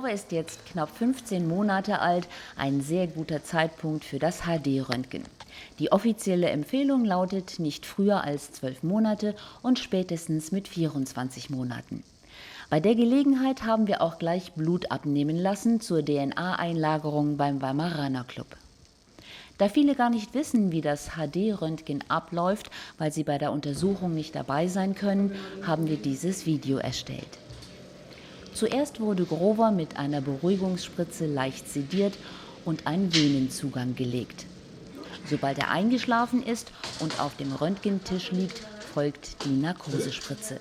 Grover ist jetzt knapp 15 Monate alt, ein sehr guter Zeitpunkt für das HD-Röntgen. Die offizielle Empfehlung lautet nicht früher als 12 Monate und spätestens mit 24 Monaten. Bei der Gelegenheit haben wir auch gleich Blut abnehmen lassen zur DNA-Einlagerung beim Weimaraner Club. Da viele gar nicht wissen, wie das HD-Röntgen abläuft, weil sie bei der Untersuchung nicht dabei sein können, haben wir dieses Video erstellt. Zuerst wurde Grover mit einer Beruhigungsspritze leicht sediert und ein Venenzugang gelegt. Sobald er eingeschlafen ist und auf dem Röntgentisch liegt, folgt die Narkosespritze.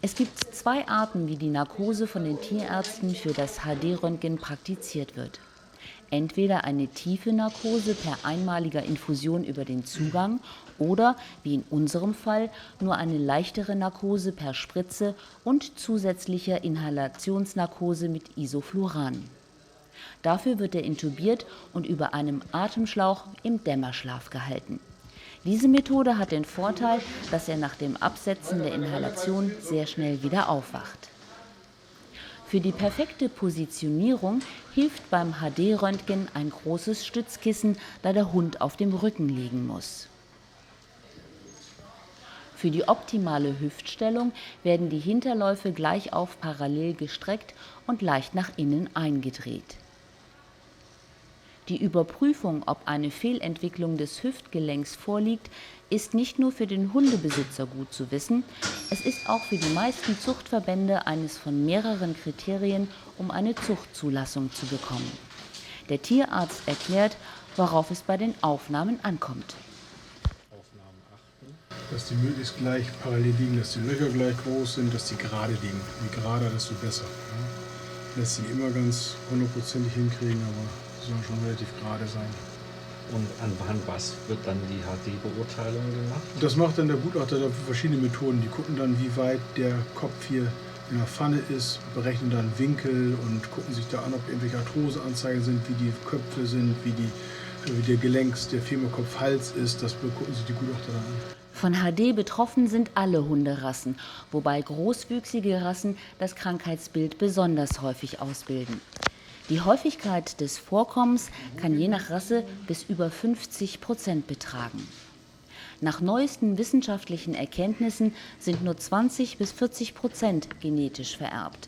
Es gibt zwei Arten, wie die Narkose von den Tierärzten für das HD-Röntgen praktiziert wird. Entweder eine tiefe Narkose per einmaliger Infusion über den Zugang oder, wie in unserem Fall, nur eine leichtere Narkose per Spritze und zusätzlicher Inhalationsnarkose mit Isofluran. Dafür wird er intubiert und über einem Atemschlauch im Dämmerschlaf gehalten. Diese Methode hat den Vorteil, dass er nach dem Absetzen der Inhalation sehr schnell wieder aufwacht. Für die perfekte Positionierung hilft beim HD-Röntgen ein großes Stützkissen, da der Hund auf dem Rücken liegen muss. Für die optimale Hüftstellung werden die Hinterläufe gleichauf parallel gestreckt und leicht nach innen eingedreht. Die Überprüfung, ob eine Fehlentwicklung des Hüftgelenks vorliegt, ist nicht nur für den Hundebesitzer gut zu wissen, es ist auch für die meisten Zuchtverbände eines von mehreren Kriterien, um eine Zuchtzulassung zu bekommen. Der Tierarzt erklärt, worauf es bei den Aufnahmen ankommt. Dass die möglichst gleich parallel liegen, dass die Löcher gleich groß sind, dass die gerade liegen. Je gerader, desto besser. Lässt sich immer ganz hundertprozentig hinkriegen, aber sollen schon relativ gerade sein. Und anhand was wird dann die HD-Beurteilung gemacht? Das macht dann der Gutachter da verschiedene Methoden. Die gucken dann, wie weit der Kopf hier in der Pfanne ist, berechnen dann Winkel und gucken sich da an, ob irgendwelche Arthroseanzeigen sind, wie die Köpfe sind, wie der der Femurkopf-Hals ist. Das gucken sich die Gutachter dann an. Von HD betroffen sind alle Hunderassen, wobei großwüchsige Rassen das Krankheitsbild besonders häufig ausbilden. Die Häufigkeit des Vorkommens kann je nach Rasse bis über 50% betragen. Nach neuesten wissenschaftlichen Erkenntnissen sind nur 20–40% genetisch vererbt.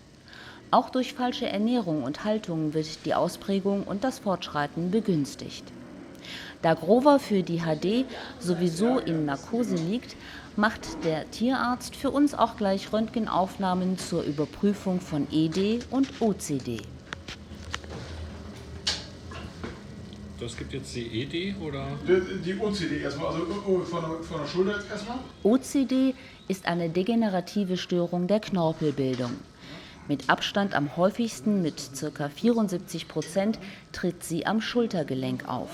Auch durch falsche Ernährung und Haltung wird die Ausprägung und das Fortschreiten begünstigt. Da Grover für die HD sowieso in Narkose liegt, macht der Tierarzt für uns auch gleich Röntgenaufnahmen zur Überprüfung von ED und OCD. Das gibt jetzt die ED oder? Die OCD erstmal, also von der Schulter jetzt erstmal. OCD ist eine degenerative Störung der Knorpelbildung. Mit Abstand am häufigsten, mit ca. 74%, tritt sie am Schultergelenk auf.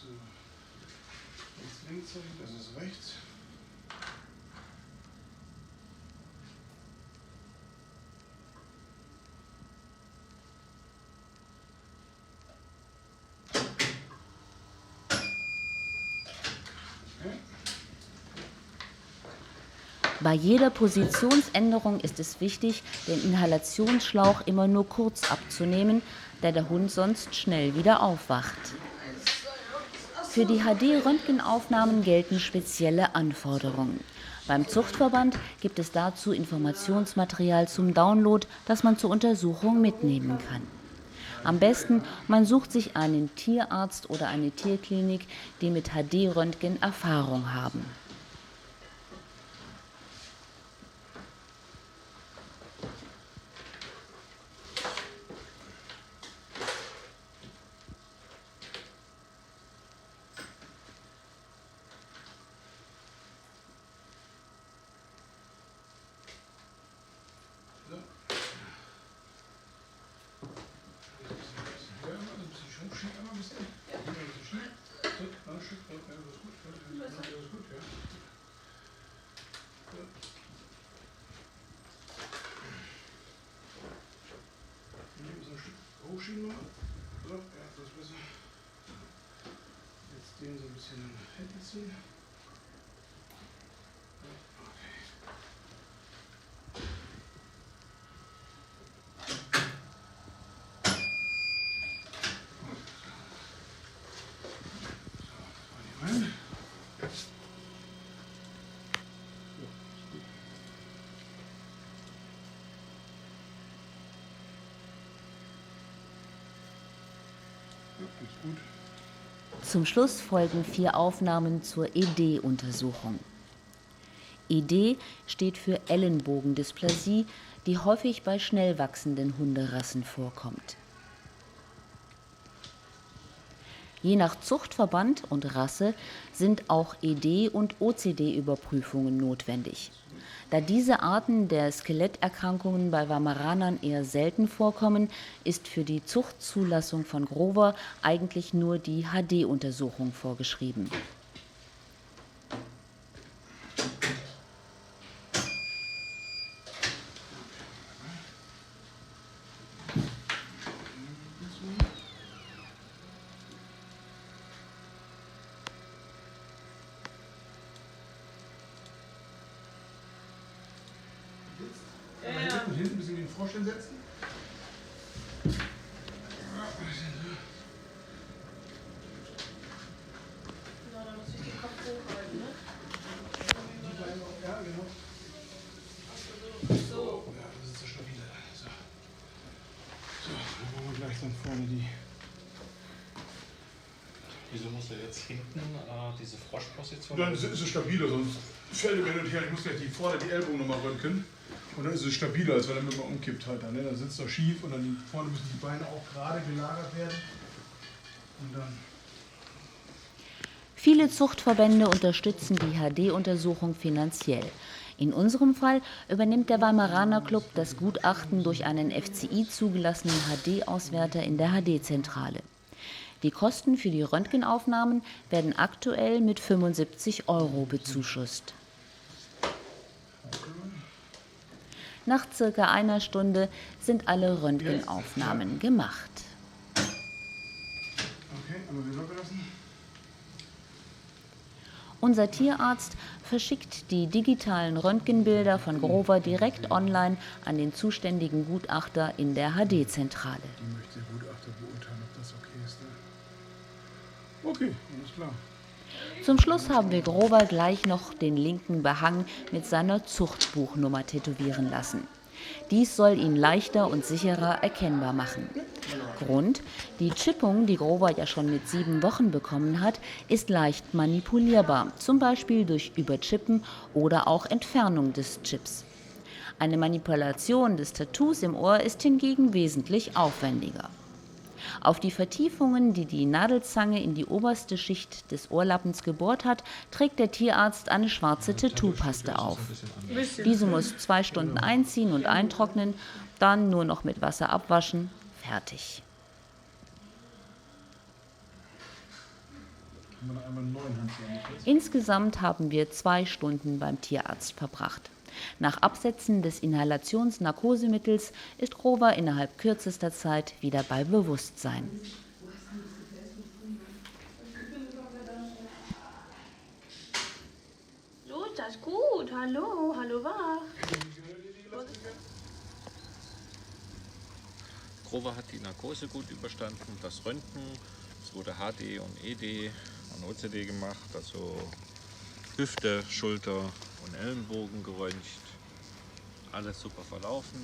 So. Jetzt links, das ist rechts. Bei jeder Positionsänderung ist es wichtig, den Inhalationsschlauch immer nur kurz abzunehmen, da der Hund sonst schnell wieder aufwacht. Für die HD-Röntgenaufnahmen gelten spezielle Anforderungen. Beim Zuchtverband gibt es dazu Informationsmaterial zum Download, das man zur Untersuchung mitnehmen kann. Am besten, man sucht sich einen Tierarzt oder eine Tierklinik, die mit HD-Röntgen Erfahrung haben. Hochschieben wir. So, ja, das ist besser. Jetzt den so ein bisschen nach hinten ziehen. Ja. Ist gut. Zum Schluss folgen 4 Aufnahmen zur ED-Untersuchung. ED steht für Ellenbogendysplasie, die häufig bei schnell wachsenden Hunderassen vorkommt. Je nach Zuchtverband und Rasse sind auch ED- und OCD-Überprüfungen notwendig. Da diese Arten der Skeletterkrankungen bei Weimaranern eher selten vorkommen, ist für die Zuchtzulassung von Grover eigentlich nur die HD-Untersuchung vorgeschrieben. Hinten ein bisschen den Frosch hinsetzen. Na, dann muss ich den Kopf hochhalten, ne? Ja, genau. So. Ja, das ist so stabil. So. Dann machen wir gleich dann vorne die. Wieso muss er jetzt hinten diese Froschposition? Dann ist es stabiler, sonst fällt er mir hin und her. Ich muss gleich vorne die Ellbogen nochmal röntgen. Und dann ist es stabiler, als wenn er mir mal umkippt halt dann. Ne? Dann sitzt er schief und dann vorne müssen die Beine auch gerade gelagert werden. Und dann. Viele Zuchtverbände unterstützen die HD-Untersuchung finanziell. In unserem Fall übernimmt der Weimaraner Club das Gutachten durch einen FCI zugelassenen HD-Auswerter in der HD-Zentrale. Die Kosten für die Röntgenaufnahmen werden aktuell mit 75 € bezuschusst. Nach circa einer Stunde sind alle Röntgenaufnahmen gemacht. Okay, einmal wieder locker lassen. Unser Tierarzt verschickt die digitalen Röntgenbilder von Grover direkt online an den zuständigen Gutachter in der HD-Zentrale. Die möchte der Gutachter beurteilen, ob das okay ist. Ne? Okay, alles klar. Zum Schluss haben wir Grover gleich noch den linken Behang mit seiner Zuchtbuchnummer tätowieren lassen. Dies soll ihn leichter und sicherer erkennbar machen. Grund: Die Chippung, die Grover ja schon mit 7 Wochen bekommen hat, ist leicht manipulierbar, zum Beispiel durch Überchippen oder auch Entfernung des Chips. Eine Manipulation des Tattoos im Ohr ist hingegen wesentlich aufwendiger. Auf die Vertiefungen, die die Nadelzange in die oberste Schicht des Ohrlappens gebohrt hat, trägt der Tierarzt eine schwarze Tattoo-Paste auf. Diese muss 2 Stunden einziehen und eintrocknen, dann nur noch mit Wasser abwaschen, fertig. Insgesamt haben wir 2 Stunden beim Tierarzt verbracht. Nach Absetzen des Inhalationsnarkosemittels ist Grover innerhalb kürzester Zeit wieder bei Bewusstsein. So, das ist gut. Hallo, hallo wach. Grover hat die Narkose gut überstanden, das Röntgen, es wurde HD und ED und OCD gemacht, also Hüfte, Schulter und Ellenbogen geröntgt. Alles super verlaufen.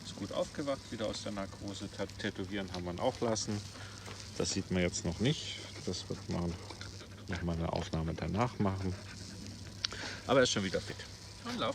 Ist gut aufgewacht, wieder aus der Narkose. Tätowieren haben wir ihn auch lassen. Das sieht man jetzt noch nicht. Das wird man noch mal eine Aufnahme danach machen. Aber er ist schon wieder fit. Und lauf.